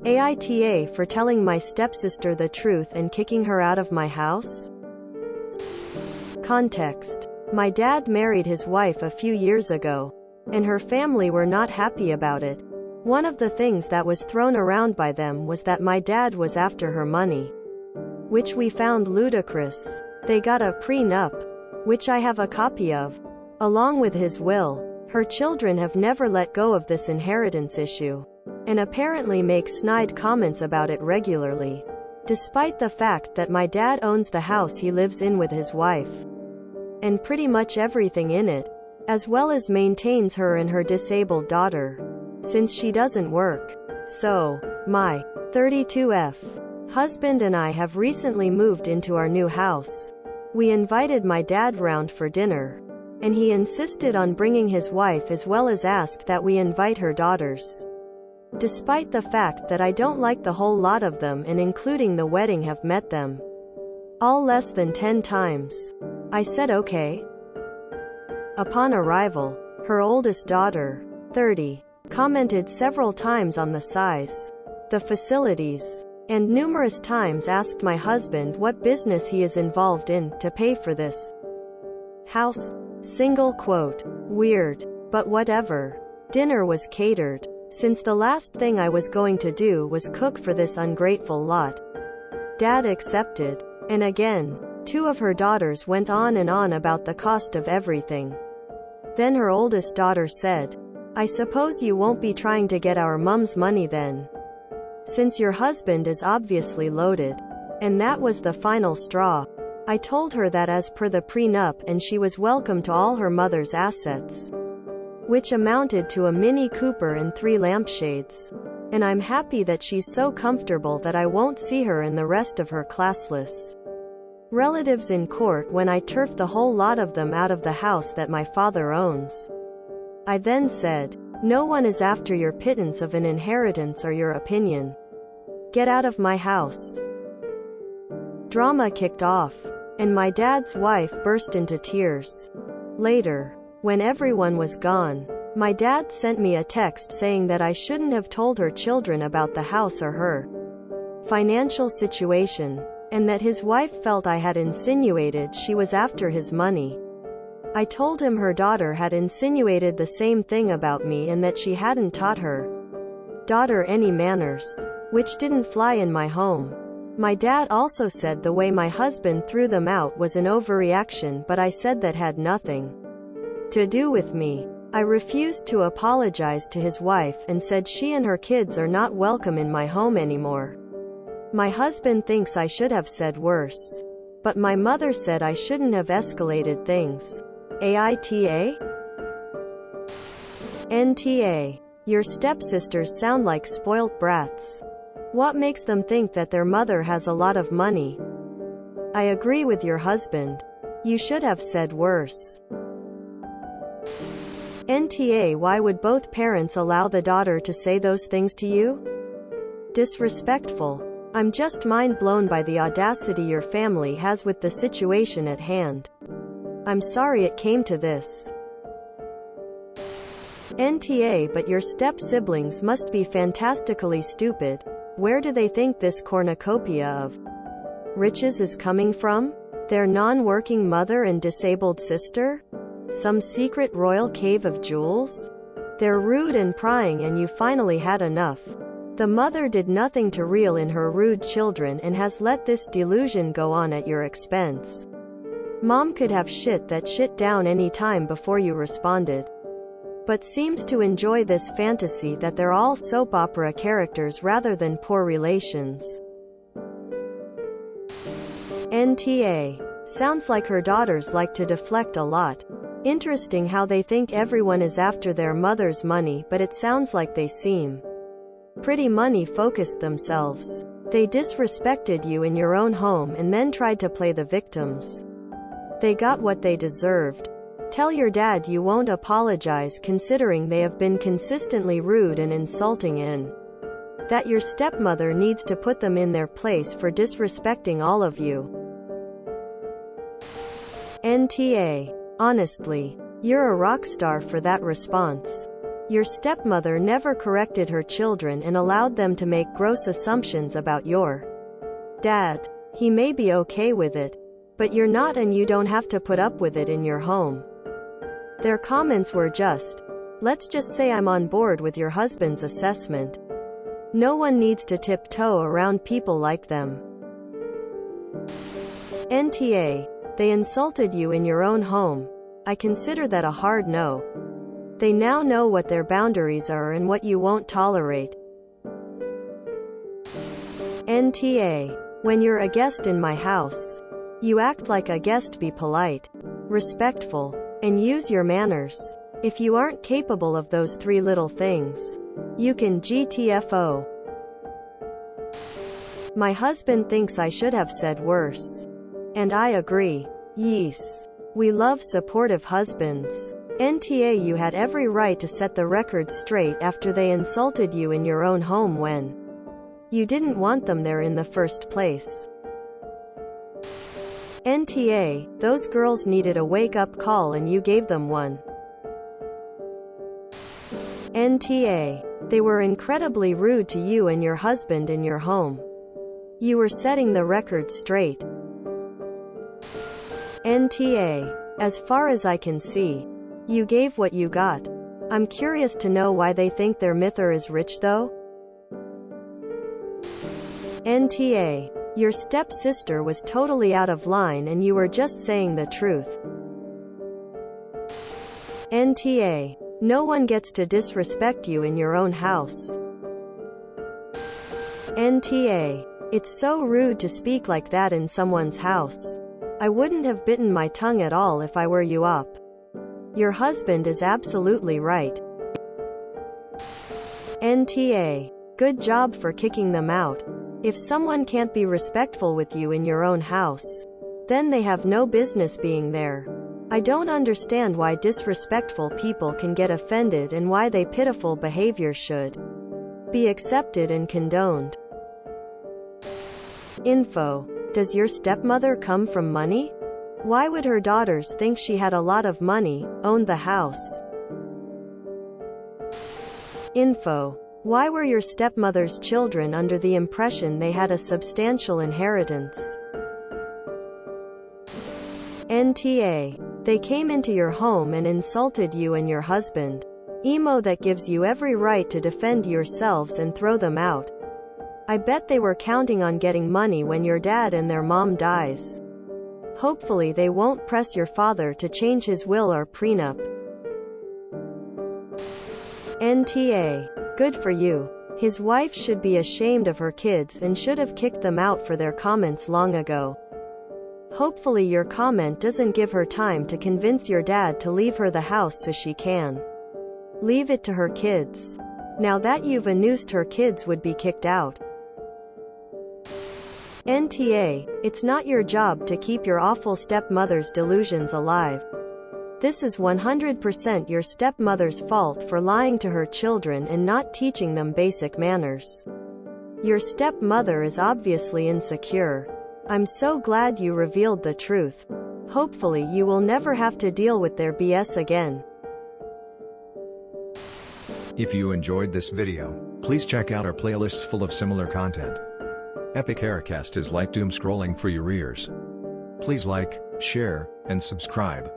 AITA for telling my stepsister the truth and kicking her out of my house? Context. My dad married his wife a few years ago, and her family were not happy about it. One of the things that was thrown around by them was that my dad was after her money, which we found ludicrous. They got a prenup, which I have a copy of, along with his will. Her children have never let go of this inheritance issue, and apparently make snide comments about it regularly, despite the fact that my dad owns the house he lives in with his wife, and pretty much everything in it, as well as maintains her and her disabled daughter, since she doesn't work. So, my 32F husband and I have recently moved into our new house. We invited my dad round for dinner, and he insisted on bringing his wife as well as asked that we invite her daughters. Despite the fact that I don't like the whole lot of them, and including the wedding, have met them all less than 10 times. I said okay. Upon arrival, her oldest daughter, 30, commented several times on the size, the facilities, and numerous times asked my husband what business he is involved in to pay for this house. Single quote. Weird. But whatever. Dinner was catered, since the last thing I was going to do was cook for this ungrateful lot. Dad accepted. And again, 2 of her daughters went on and on about the cost of everything. Then her oldest daughter said, "I suppose you won't be trying to get our mum's money then, since your husband is obviously loaded." And that was the final straw. I told her that as per the prenup, and she was welcome to all her mother's assets, which amounted to a Mini Cooper and 3 lampshades. And I'm happy that she's so comfortable that I won't see her and the rest of her classless relatives in court when I turf the whole lot of them out of the house that my father owns. I then said, "No one is after your pittance of an inheritance or your opinion. Get out of my house." Drama kicked off, and my dad's wife burst into tears. Later, when everyone was gone, my dad sent me a text saying that I shouldn't have told her children about the house or her financial situation, and that his wife felt I had insinuated she was after his money. I told him her daughter had insinuated the same thing about me and that she hadn't taught her daughter any manners, which didn't fly in my home. My dad also said the way my husband threw them out was an overreaction, but I said that had nothing to do with me. I refused to apologize to his wife and said she and her kids are not welcome in my home anymore. My husband thinks I should have said worse, but my mother said I shouldn't have escalated things. AITA? NTA. Your stepsisters sound like spoilt brats. What makes them think that their mother has a lot of money? I agree with your husband. You should have said worse. NTA. Why would both parents allow the daughter to say those things to you? Disrespectful. I'm just mind blown by the audacity your family has with the situation at hand. I'm sorry it came to this. NTA. But your step-siblings must be fantastically stupid. Where do they think this cornucopia of riches is coming from? Their non-working mother and disabled sister? Some secret royal cave of jewels? They're rude and prying, and you finally had enough. The mother did nothing to reel in her rude children and has let this delusion go on at your expense. Mom could have shit that shit down any time before you responded, but seems to enjoy this fantasy that they're all soap opera characters rather than poor relations. NTA. Sounds like her daughters like to deflect a lot. Interesting how they think everyone is after their mother's money, but it sounds like they seem pretty money-focused themselves. They disrespected you in your own home and then tried to play the victims. They got what they deserved. Tell your dad you won't apologize, considering they have been consistently rude and insulting, and that your stepmother needs to put them in their place for disrespecting all of you. NTA. Honestly, you're a rock star for that response. Your stepmother never corrected her children and allowed them to make gross assumptions about your dad. He may be okay with it, but you're not, and you don't have to put up with it in your home. Their comments were just, let's just say I'm on board with your husband's assessment. No one needs to tiptoe around people like them. NTA. They insulted you in your own home. I consider that a hard no. They now know what their boundaries are and what you won't tolerate. NTA. When you're a guest in my house, you act like a guest. Be polite, respectful, and use your manners. If you aren't capable of those three little things, you can GTFO. My husband thinks I should have said worse. And I agree. Yes. We love supportive husbands. NTA. You had every right to set the record straight after they insulted you in your own home when you didn't want them there in the first place. NTA. Those girls needed a wake-up call and you gave them one. NTA. They were incredibly rude to you and your husband in your home. You were setting the record straight. NTA. As far as I can see, you gave what you got. I'm curious to know why they think their mither is rich though. NTA. Your stepsister was totally out of line and you were just saying the truth. NTA. No one gets to disrespect you in your own house. NTA. It's so rude to speak like that in someone's house. I wouldn't have bitten my tongue at all if I were you. Up. Your husband is absolutely right. NTA. Good job for kicking them out. If someone can't be respectful with you in your own house, then they have no business being there. I don't understand why disrespectful people can get offended and why their pitiful behavior should be accepted and condoned. Info. Does your stepmother come from money? Why would her daughters think she had a lot of money, owned the house? Info. Why were your stepmother's children under the impression they had a substantial inheritance? NTA. They came into your home and insulted you and your husband. Emo. That gives you every right to defend yourselves and throw them out. I bet they were counting on getting money when your dad and their mom dies. Hopefully they won't press your father to change his will or prenup. NTA. Good for you. His wife should be ashamed of her kids and should have kicked them out for their comments long ago. Hopefully your comment doesn't give her time to convince your dad to leave her the house so she can leave it to her kids. Now that you've anoosed her kids would be kicked out. NTA. It's not your job to keep your awful stepmother's delusions alive. This is 100% your stepmother's fault for lying to her children and not teaching them basic manners. Your stepmother is obviously insecure. I'm so glad you revealed the truth. Hopefully you will never have to deal with their BS again. If you enjoyed this video, please check out our playlists full of similar content. Epic Haircast is like doom scrolling for your ears. Please like, share, and subscribe.